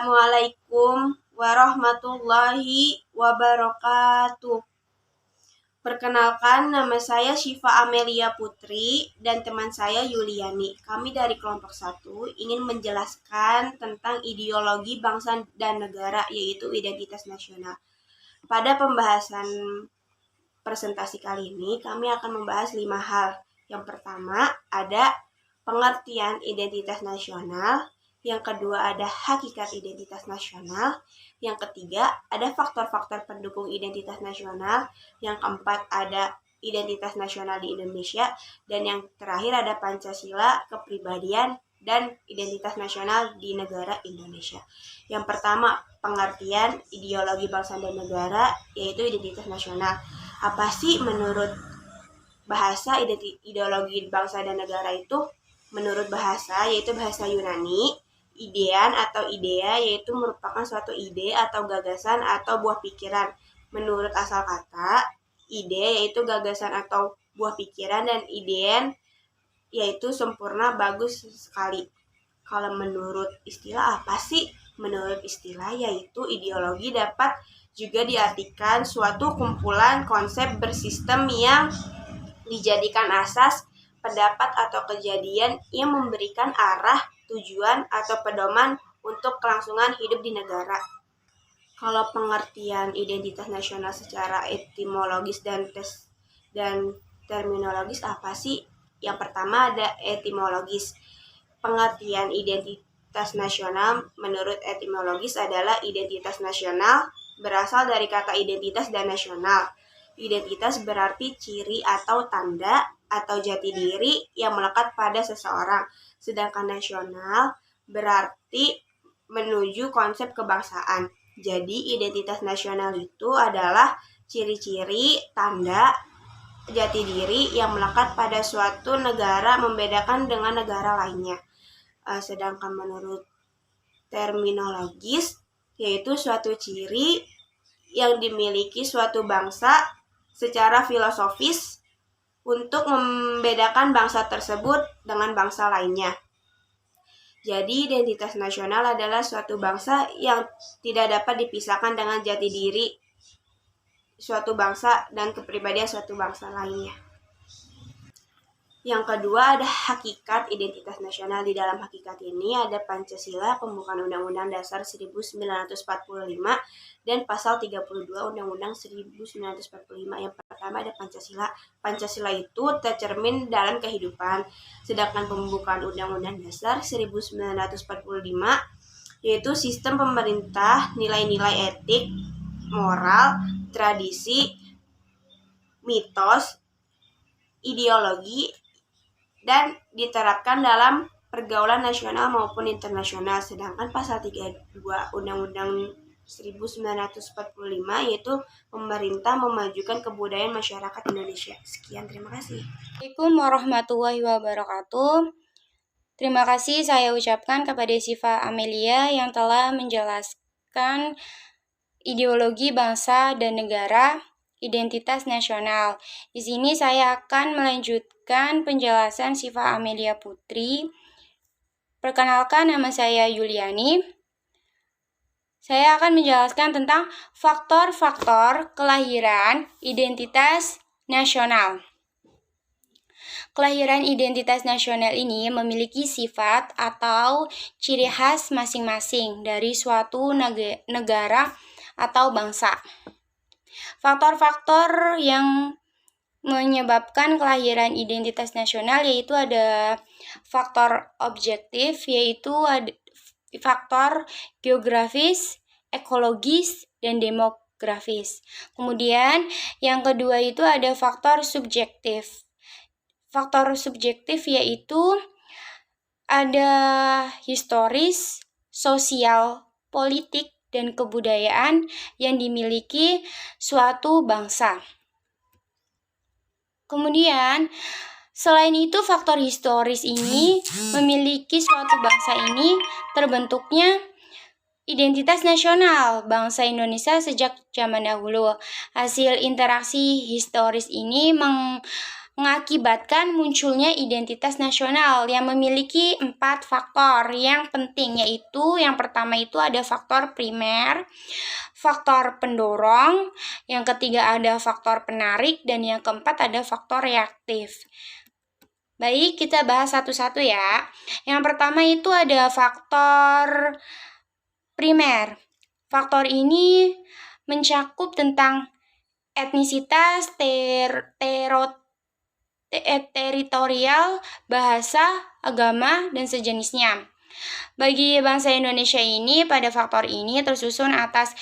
Assalamualaikum warahmatullahi wabarakatuh. Perkenalkan, nama saya Syifa Amelia Putri dan teman saya Yuliani. Kami dari kelompok 1 ingin menjelaskan tentang ideologi bangsa dan negara, yaitu identitas nasional. Pada pembahasan presentasi kali ini, kami akan membahas 5 hal. Yang pertama, ada pengertian identitas nasional. Yang kedua, ada hakikat identitas nasional. Yang ketiga, ada faktor-faktor pendukung identitas nasional. Yang keempat, ada identitas nasional di Indonesia. Dan yang terakhir, ada Pancasila, kepribadian, dan identitas nasional di negara Indonesia. Yang pertama, pengertian ideologi bangsa dan negara, yaitu identitas nasional. Apa sih menurut bahasa ideologi bangsa dan negara itu? Menurut bahasa, yaitu bahasa Yunani, idean atau idea yaitu merupakan suatu ide atau gagasan atau buah pikiran. Menurut asal kata, ide yaitu gagasan atau buah pikiran, dan idean yaitu sempurna, bagus sekali. Kalau menurut istilah apa sih? Menurut istilah yaitu ideologi dapat juga diartikan suatu kumpulan konsep bersistem yang dijadikan asas pendapat atau kejadian yang memberikan arah, tujuan, atau pedoman untuk kelangsungan hidup di negara. Kalau pengertian identitas nasional secara etimologis dan terminologis apa sih? Yang pertama ada etimologis. Pengertian identitas nasional menurut etimologis adalah identitas nasional berasal dari kata identitas dan nasional. Identitas berarti ciri atau tanda atau jati diri yang melekat pada seseorang. Sedangkan nasional berarti menuju konsep kebangsaan. Jadi identitas nasional itu adalah ciri-ciri, tanda, jati diri yang melekat pada suatu negara membedakan dengan negara lainnya. Sedangkan menurut terminologis yaitu suatu ciri yang dimiliki suatu bangsa secara filosofis untuk membedakan bangsa tersebut dengan bangsa lainnya. Jadi identitas nasional adalah suatu bangsa yang tidak dapat dipisahkan dengan jati diri suatu bangsa dan kepribadian suatu bangsa lainnya. Yang kedua ada hakikat identitas nasional. Di dalam hakikat ini ada Pancasila, pembukaan Undang-Undang Dasar 1945 dan pasal 32 Undang-Undang 1945. Yang pertama ada Pancasila. Pancasila itu tercermin dalam kehidupan. Sedangkan pembukaan Undang-Undang Dasar 1945 yaitu sistem pemerintah, nilai-nilai etik, moral, tradisi, mitos, ideologi, dan diterapkan dalam pergaulan nasional maupun internasional. Sedangkan pasal 32 Undang-Undang 1945 yaitu pemerintah memajukan kebudayaan masyarakat Indonesia. Sekian, terima kasih. Assalamualaikum warahmatullahi wabarakatuh. Terima kasih saya ucapkan kepada Syifa Amelia yang telah menjelaskan ideologi bangsa dan negara, identitas nasional. Di sini saya akan melanjutkan penjelasan Syifa Amelia Putri. Perkenalkan, nama saya Yuliani. Saya akan menjelaskan tentang faktor-faktor kelahiran identitas nasional. Kelahiran identitas nasional ini memiliki sifat atau ciri khas masing-masing dari suatu negara atau bangsa. Faktor-faktor yang menyebabkan kelahiran identitas nasional yaitu ada faktor objektif, yaitu ada faktor geografis, ekologis, dan demografis. Kemudian yang kedua itu ada faktor subjektif. Faktor subjektif yaitu ada historis, sosial, politik, dan kebudayaan yang dimiliki suatu bangsa. Kemudian, selain itu faktor historis ini memiliki suatu bangsa ini terbentuknya identitas nasional bangsa Indonesia sejak zaman dahulu. Hasil interaksi historis ini mengakibatkan munculnya identitas nasional yang memiliki 4 faktor yang penting, yaitu yang pertama itu ada faktor primer, faktor pendorong, yang ketiga ada faktor penarik, dan yang keempat ada faktor reaktif. Baik, kita bahas satu-satu ya. Yang pertama itu ada faktor primer. Faktor ini mencakup tentang etnisitas, teritorial, bahasa, agama, dan sejenisnya. Bagi bangsa Indonesia ini, pada faktor ini tersusun atas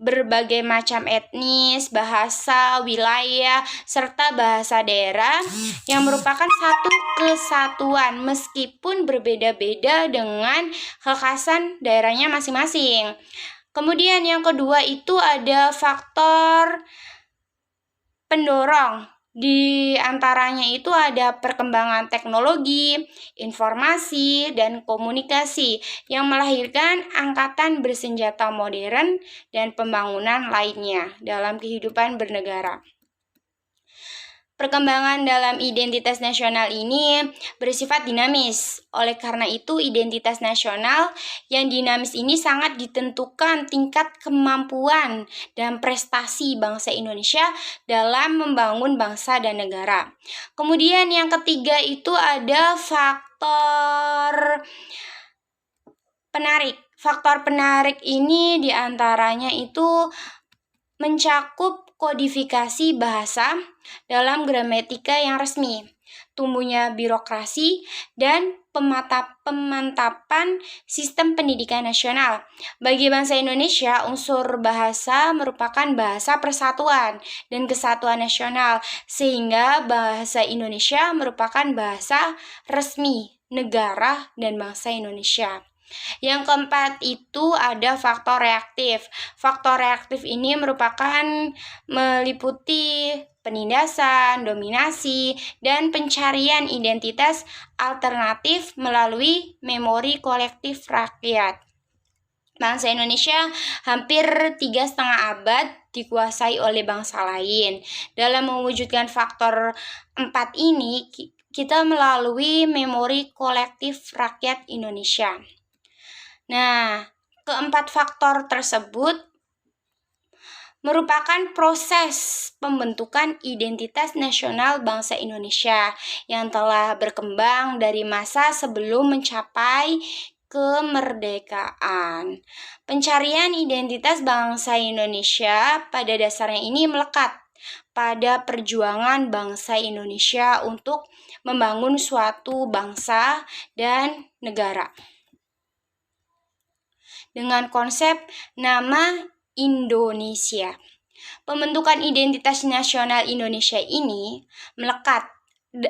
berbagai macam etnis, bahasa, wilayah, serta bahasa daerah yang merupakan satu kesatuan meskipun berbeda-beda dengan kekhasan daerahnya masing-masing. Kemudian yang kedua itu ada faktor pendorong. Di antaranya itu ada perkembangan teknologi, informasi, dan komunikasi yang melahirkan angkatan bersenjata modern dan pembangunan lainnya dalam kehidupan bernegara. Perkembangan dalam identitas nasional ini bersifat dinamis. Oleh karena itu, identitas nasional yang dinamis ini sangat ditentukan tingkat kemampuan dan prestasi bangsa Indonesia dalam membangun bangsa dan negara. Kemudian yang ketiga itu ada faktor penarik. Faktor penarik ini diantaranya itu mencakup kodifikasi bahasa dalam gramatika yang resmi, tumbuhnya birokrasi, dan pemantapan sistem pendidikan nasional. Bagi bangsa Indonesia, unsur bahasa merupakan bahasa persatuan dan kesatuan nasional, sehingga bahasa Indonesia merupakan bahasa resmi negara dan bangsa Indonesia. Yang keempat itu ada faktor reaktif. Faktor reaktif ini meliputi penindasan, dominasi, dan pencarian identitas alternatif melalui memori kolektif rakyat. Bangsa Indonesia hampir 3,5 abad dikuasai oleh bangsa lain. Dalam mewujudkan faktor 4 ini, kita melalui memori kolektif rakyat Indonesia. Nah, keempat faktor tersebut merupakan proses pembentukan identitas nasional bangsa Indonesia yang telah berkembang dari masa sebelum mencapai kemerdekaan. Pencarian identitas bangsa Indonesia pada dasarnya ini melekat pada perjuangan bangsa Indonesia untuk membangun suatu bangsa dan negara. Dengan konsep nama Indonesia. Pembentukan identitas nasional Indonesia ini melekat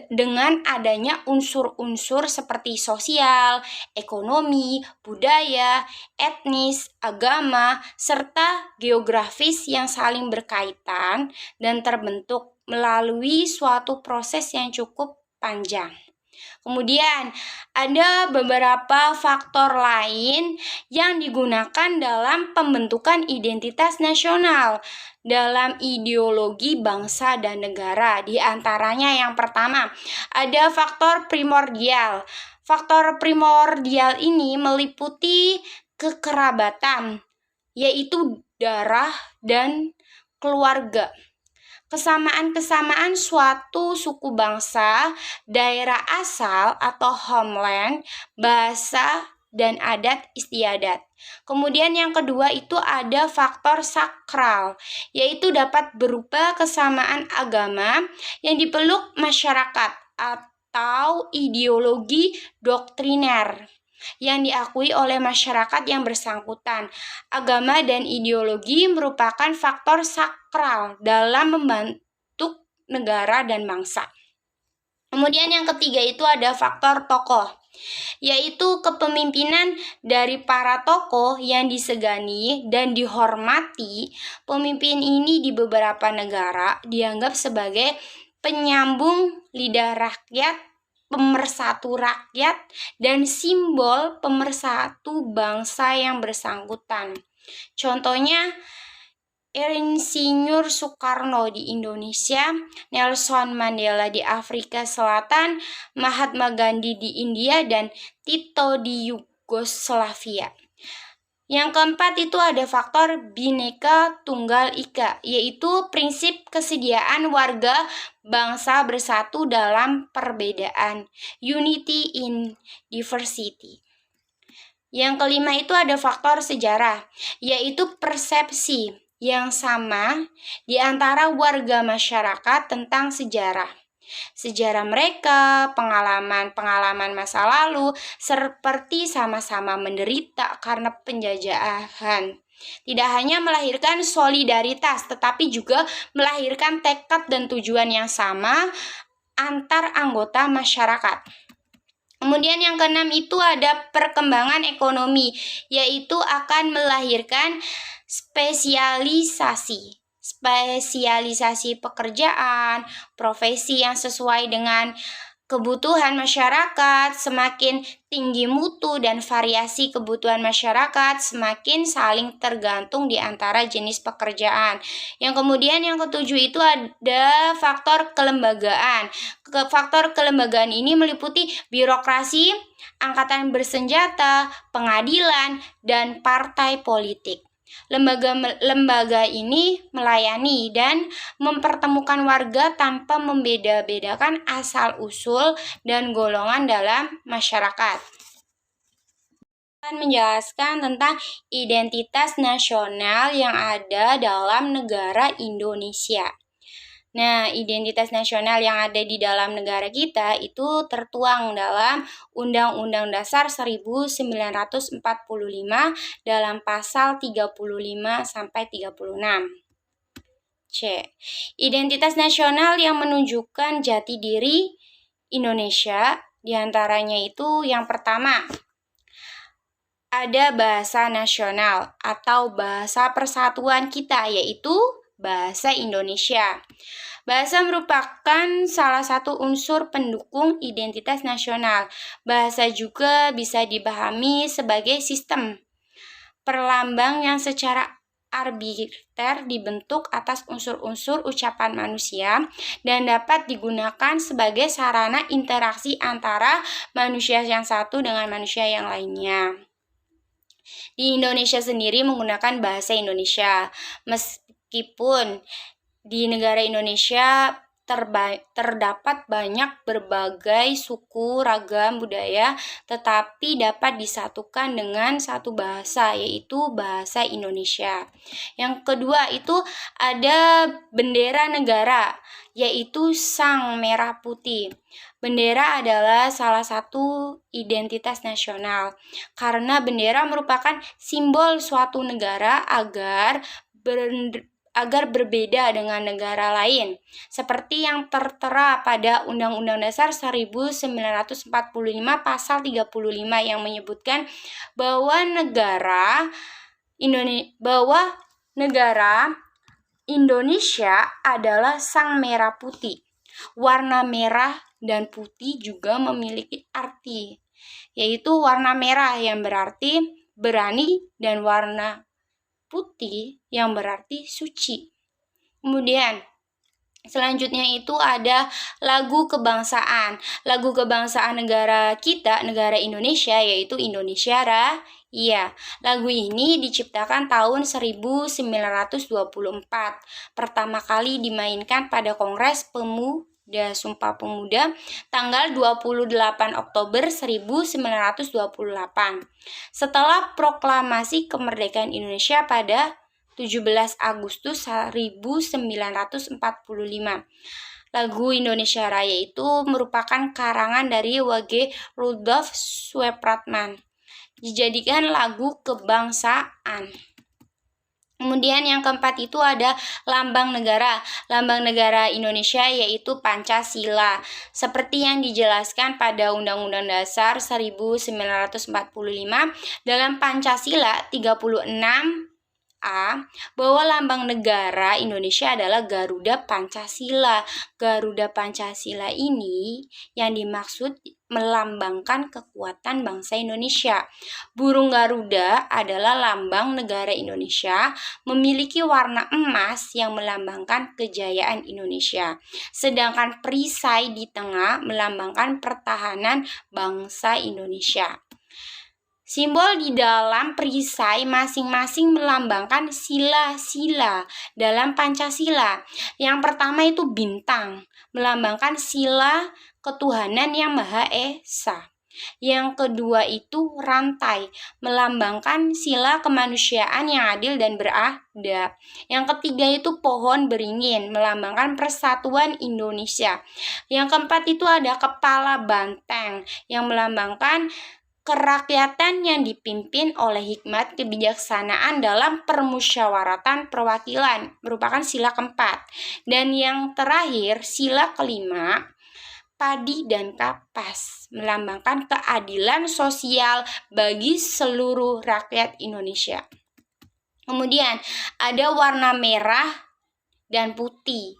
dengan adanya unsur-unsur seperti sosial, ekonomi, budaya, etnis, agama, serta geografis yang saling berkaitan dan terbentuk melalui suatu proses yang cukup panjang. Kemudian ada beberapa faktor lain yang digunakan dalam pembentukan identitas nasional dalam ideologi bangsa dan negara. Di antaranya yang pertama, ada faktor primordial. Faktor primordial ini meliputi kekerabatan, yaitu darah dan keluarga. Kesamaan-kesamaan suatu suku bangsa, daerah asal atau homeland, bahasa, dan adat istiadat. Kemudian yang kedua itu ada faktor sakral, yaitu dapat berupa kesamaan agama yang dipeluk masyarakat atau ideologi doktriner yang diakui oleh masyarakat yang bersangkutan. Agama dan ideologi merupakan faktor sakral dalam membentuk negara dan bangsa. Kemudian yang ketiga itu ada faktor tokoh, yaitu kepemimpinan dari para tokoh yang disegani dan dihormati. Pemimpin ini di beberapa negara dianggap sebagai penyambung lidah rakyat, pemersatu rakyat, dan simbol pemersatu bangsa yang bersangkutan. Contohnya Insinyur Soekarno di Indonesia, Nelson Mandela di Afrika Selatan, Mahatma Gandhi di India, dan Tito di Yugoslavia. Yang keempat itu ada faktor Bhinneka Tunggal Ika, yaitu prinsip kesediaan warga bangsa bersatu dalam perbedaan, unity in diversity. Yang kelima itu ada faktor sejarah, yaitu persepsi yang sama di antara warga masyarakat tentang sejarah. Sejarah mereka, pengalaman-pengalaman masa lalu, seperti sama-sama menderita karena penjajahan. Tidak hanya melahirkan solidaritas, tetapi juga melahirkan tekad dan tujuan yang sama antar anggota masyarakat. Kemudian yang keenam itu ada perkembangan ekonomi, yaitu akan melahirkan spesialisasi pekerjaan, profesi yang sesuai dengan kebutuhan masyarakat. Semakin tinggi mutu dan variasi kebutuhan masyarakat, semakin saling tergantung di antara jenis pekerjaan. Yang kemudian yang ketujuh itu ada faktor kelembagaan. Faktor kelembagaan ini meliputi birokrasi, angkatan bersenjata, pengadilan, dan partai politik. Lembaga ini melayani dan mempertemukan warga tanpa membeda-bedakan asal-usul dan golongan dalam masyarakat. Akan menjelaskan tentang identitas nasional yang ada dalam negara Indonesia. Nah, identitas nasional yang ada di dalam negara kita itu tertuang dalam Undang-Undang Dasar 1945 dalam pasal 35 sampai 36. C. Identitas nasional yang menunjukkan jati diri Indonesia, diantaranya itu yang pertama, ada bahasa nasional atau bahasa persatuan kita, yaitu bahasa Indonesia. Bahasa merupakan salah satu unsur pendukung identitas nasional. Bahasa juga bisa dipahami sebagai sistem perlambang yang secara arbiter dibentuk atas unsur-unsur ucapan manusia dan dapat digunakan sebagai sarana interaksi antara manusia yang satu dengan manusia yang lainnya. Di Indonesia sendiri menggunakan bahasa Indonesia, meskipun di negara Indonesia terdapat banyak berbagai suku, ragam, budaya, tetapi dapat disatukan dengan satu bahasa, yaitu bahasa Indonesia. Yang kedua itu ada bendera negara, yaitu sang merah putih. Bendera adalah salah satu identitas nasional, karena bendera merupakan simbol suatu negara agar berbeda dengan negara lain, seperti yang tertera pada Undang-Undang Dasar 1945 pasal 35 yang menyebutkan bahwa negara Indonesia adalah sang merah putih. Warna merah dan putih juga memiliki arti, yaitu warna merah yang berarti berani dan warna putih yang berarti suci. Kemudian selanjutnya itu ada lagu kebangsaan. Lagu kebangsaan negara kita, negara Indonesia, yaitu Indonesia Raya. Lagu ini diciptakan tahun 1924. Pertama kali dimainkan pada Kongres Pemuda Sumpah Pemuda tanggal 28 Oktober 1928. Setelah proklamasi kemerdekaan Indonesia pada 17 Agustus 1945. Lagu Indonesia Raya itu merupakan karangan dari W.G. Rudolf Supratman, dijadikan lagu kebangsaan. Kemudian yang keempat itu ada lambang negara. Lambang negara Indonesia yaitu Pancasila. Seperti yang dijelaskan pada Undang-Undang Dasar 1945 dalam Pancasila 36A bahwa lambang negara Indonesia adalah Garuda Pancasila. Garuda Pancasila ini yang dimaksud melambangkan kekuatan bangsa Indonesia. Burung Garuda adalah lambang negara Indonesia, memiliki warna emas yang melambangkan kejayaan Indonesia. Sedangkan perisai di tengah melambangkan pertahanan bangsa Indonesia. Simbol di dalam perisai masing-masing melambangkan sila-sila dalam Pancasila. Yang pertama itu bintang, melambangkan sila ketuhanan yang Maha Esa. Yang kedua itu rantai, melambangkan sila kemanusiaan yang adil dan beradab. Yang ketiga itu pohon beringin, melambangkan persatuan Indonesia. Yang keempat itu ada kepala banteng, yang melambangkan kerakyatan yang dipimpin oleh hikmat kebijaksanaan dalam permusyawaratan perwakilan, merupakan sila keempat. Dan yang terakhir, sila kelima, padi dan kapas, melambangkan keadilan sosial bagi seluruh rakyat Indonesia. Kemudian ada warna merah dan putih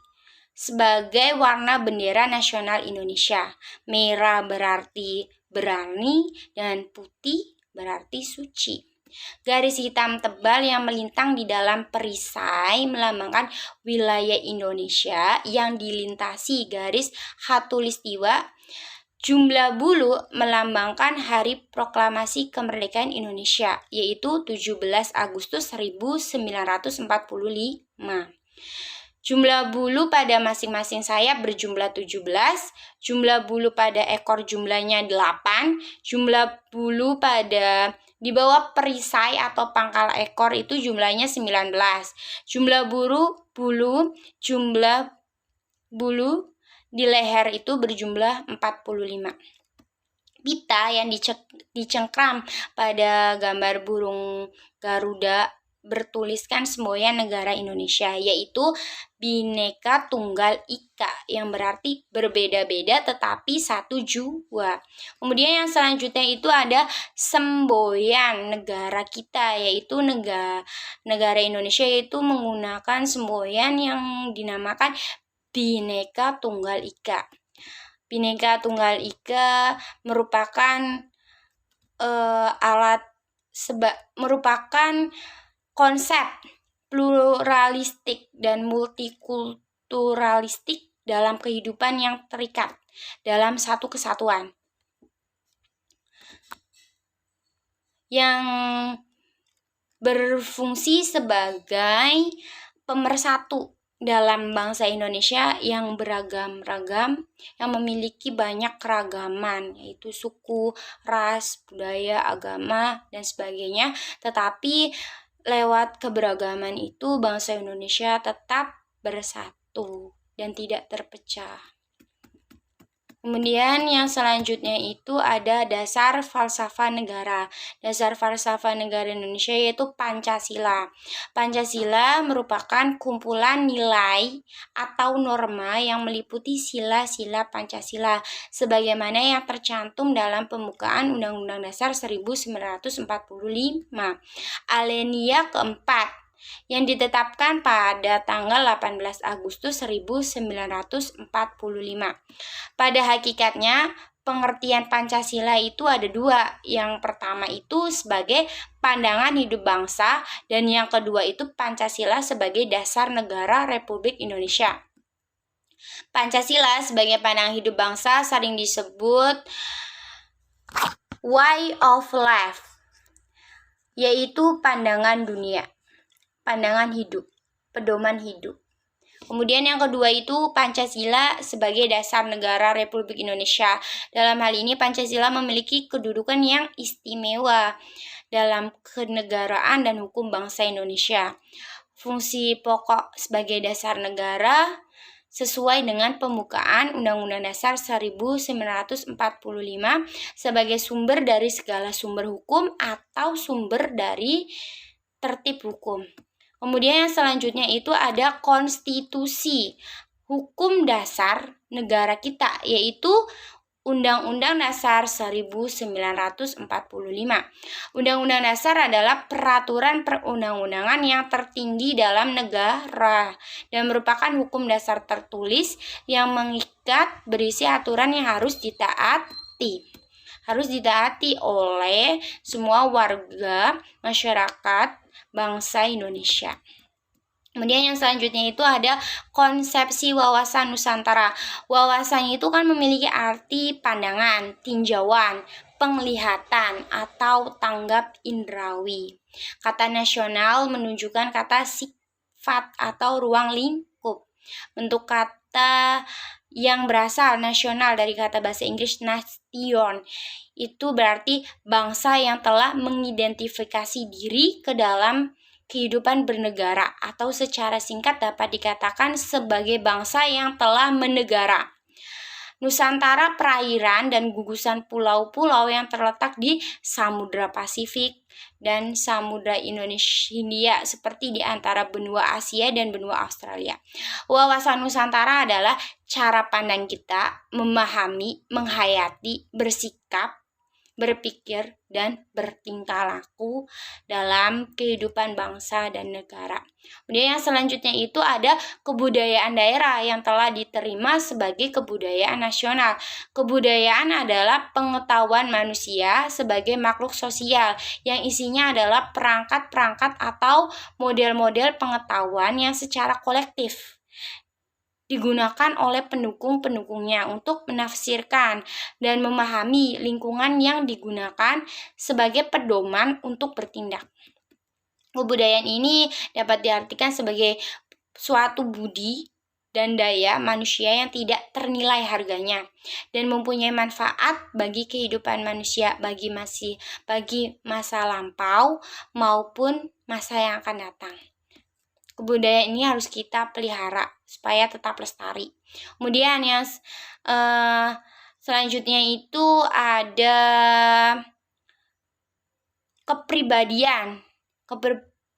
sebagai warna bendera nasional Indonesia. Merah berarti berani dan putih berarti suci. Garis hitam tebal yang melintang di dalam perisai melambangkan wilayah Indonesia yang dilintasi garis khatulistiwa. Jumlah bulu melambangkan hari proklamasi kemerdekaan Indonesia, yaitu 17 Agustus 1945. Jumlah bulu pada masing-masing sayap berjumlah 17, jumlah bulu pada ekor jumlahnya 8, jumlah bulu pada di bawah perisai atau pangkal ekor itu jumlahnya 19. Jumlah jumlah bulu di leher itu berjumlah 45. Pita yang dicengkram pada gambar burung Garuda bertuliskan semboyan negara Indonesia, yaitu Bhinneka Tunggal Ika, yang berarti berbeda-beda tetapi satu jua. Kemudian yang selanjutnya itu ada semboyan negara kita, yaitu negara Indonesia, yaitu menggunakan semboyan yang dinamakan Bhinneka Tunggal Ika. Bhinneka Tunggal Ika merupakan merupakan konsep pluralistik dan multikulturalistik dalam kehidupan yang terikat dalam satu kesatuan, yang berfungsi sebagai pemersatu dalam bangsa Indonesia yang beragam-ragam, yang memiliki banyak keragaman, yaitu suku, ras, budaya, agama, dan sebagainya. Tetapi lewat keberagaman itu bangsa Indonesia tetap bersatu dan tidak terpecah. Kemudian yang selanjutnya itu ada dasar falsafah negara. Dasar falsafah negara Indonesia yaitu Pancasila. Pancasila merupakan kumpulan nilai atau norma yang meliputi sila-sila Pancasila sebagaimana yang tercantum dalam pembukaan Undang-Undang Dasar 1945. Alinea keempat yang ditetapkan pada tanggal 18 Agustus 1945. Pada hakikatnya, pengertian Pancasila itu ada dua. Yang pertama itu sebagai pandangan hidup bangsa, dan yang kedua itu Pancasila sebagai dasar negara Republik Indonesia. Pancasila sebagai pandangan hidup bangsa sering disebut way of life, yaitu pandangan dunia, pandangan hidup, pedoman hidup. Kemudian yang kedua itu Pancasila sebagai dasar negara Republik Indonesia. Dalam hal ini Pancasila memiliki kedudukan yang istimewa dalam kenegaraan dan hukum bangsa Indonesia. Fungsi pokok sebagai dasar negara sesuai dengan pembukaan Undang-Undang Dasar 1945 sebagai sumber dari segala sumber hukum atau sumber dari tertib hukum. Kemudian yang selanjutnya itu ada konstitusi, hukum dasar negara kita, yaitu Undang-Undang Dasar 1945. Undang-Undang Dasar adalah peraturan perundang-undangan yang tertinggi dalam negara dan merupakan hukum dasar tertulis yang mengikat berisi aturan yang harus ditaati Harus ditaati oleh semua warga masyarakat bangsa Indonesia. Kemudian yang selanjutnya itu ada konsepsi wawasan Nusantara. Wawasan itu kan memiliki arti pandangan, tinjauan, penglihatan, atau tanggap indrawi. Kata nasional menunjukkan kata sifat atau ruang lingkup. Bentuk kata yang berasal nasional dari kata bahasa Inggris nation itu berarti bangsa yang telah mengidentifikasi diri ke dalam kehidupan bernegara, atau secara singkat dapat dikatakan sebagai bangsa yang telah menegara. Nusantara perairan dan gugusan pulau-pulau yang terletak di Samudra Pasifik dan Samudra Hindia seperti di antara benua Asia dan benua Australia. Wawasan Nusantara adalah cara pandang kita memahami, menghayati, bersikap, berpikir, dan bertingkah laku dalam kehidupan bangsa dan negara. Kemudian yang selanjutnya itu ada kebudayaan daerah yang telah diterima sebagai kebudayaan nasional. Kebudayaan adalah pengetahuan manusia sebagai makhluk sosial yang isinya adalah perangkat-perangkat atau model-model pengetahuan yang secara kolektif digunakan oleh pendukung-pendukungnya untuk menafsirkan dan memahami lingkungan yang digunakan sebagai pedoman untuk bertindak. Kebudayaan ini dapat diartikan sebagai suatu budi dan daya manusia yang tidak ternilai harganya dan mempunyai manfaat bagi kehidupan manusia, bagi masa lampau maupun masa yang akan datang. Kebudayaan ini harus kita pelihara supaya tetap lestari. Kemudian yang selanjutnya itu ada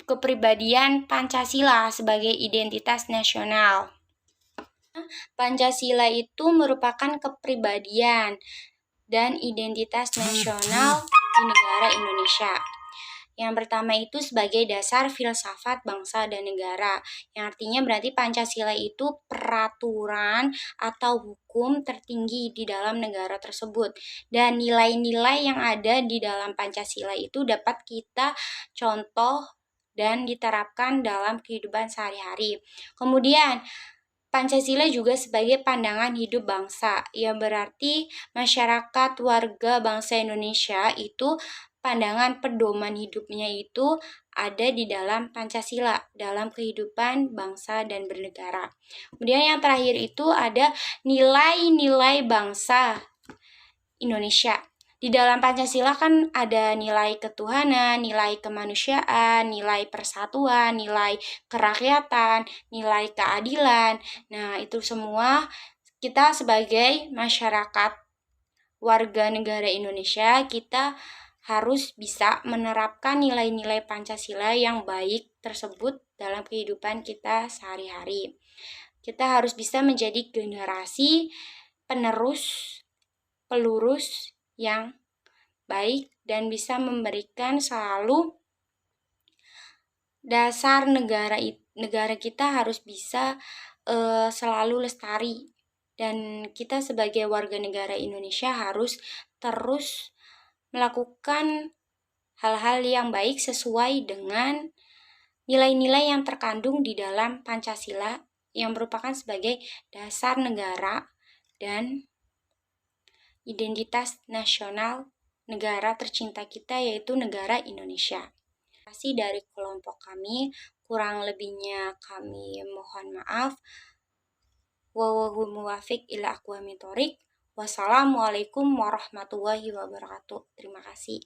kepribadian Pancasila sebagai identitas nasional. Pancasila itu merupakan kepribadian dan identitas nasional di negara Indonesia. Yang pertama itu sebagai dasar filsafat bangsa dan negara, yang artinya berarti Pancasila itu peraturan atau hukum tertinggi di dalam negara tersebut. Dan nilai-nilai yang ada di dalam Pancasila itu dapat kita contoh dan diterapkan dalam kehidupan sehari-hari. Kemudian Pancasila juga sebagai pandangan hidup bangsa, yang berarti masyarakat warga bangsa Indonesia itu pandangan pedoman hidupnya itu ada di dalam Pancasila dalam kehidupan bangsa dan bernegara. Kemudian yang terakhir itu ada nilai-nilai bangsa Indonesia. Di dalam Pancasila kan ada nilai ketuhanan, nilai kemanusiaan, nilai persatuan, nilai kerakyatan, nilai keadilan. Nah, itu semua kita sebagai masyarakat warga negara Indonesia, kita harus bisa menerapkan nilai-nilai Pancasila yang baik tersebut dalam kehidupan kita sehari-hari. Kita harus bisa menjadi generasi penerus, pelurus yang baik dan bisa memberikan selalu dasar negara kita harus bisa selalu lestari, dan kita sebagai warga negara Indonesia harus terus melakukan hal-hal yang baik sesuai dengan nilai-nilai yang terkandung di dalam Pancasila yang merupakan sebagai dasar negara dan identitas nasional negara tercinta kita, yaitu negara Indonesia. Terima kasih dari kelompok kami, kurang lebihnya kami mohon maaf. Wallahul muwaffiq ila aqwamit thoriq. Wassalamualaikum warahmatullahi wabarakatuh. Terima kasih.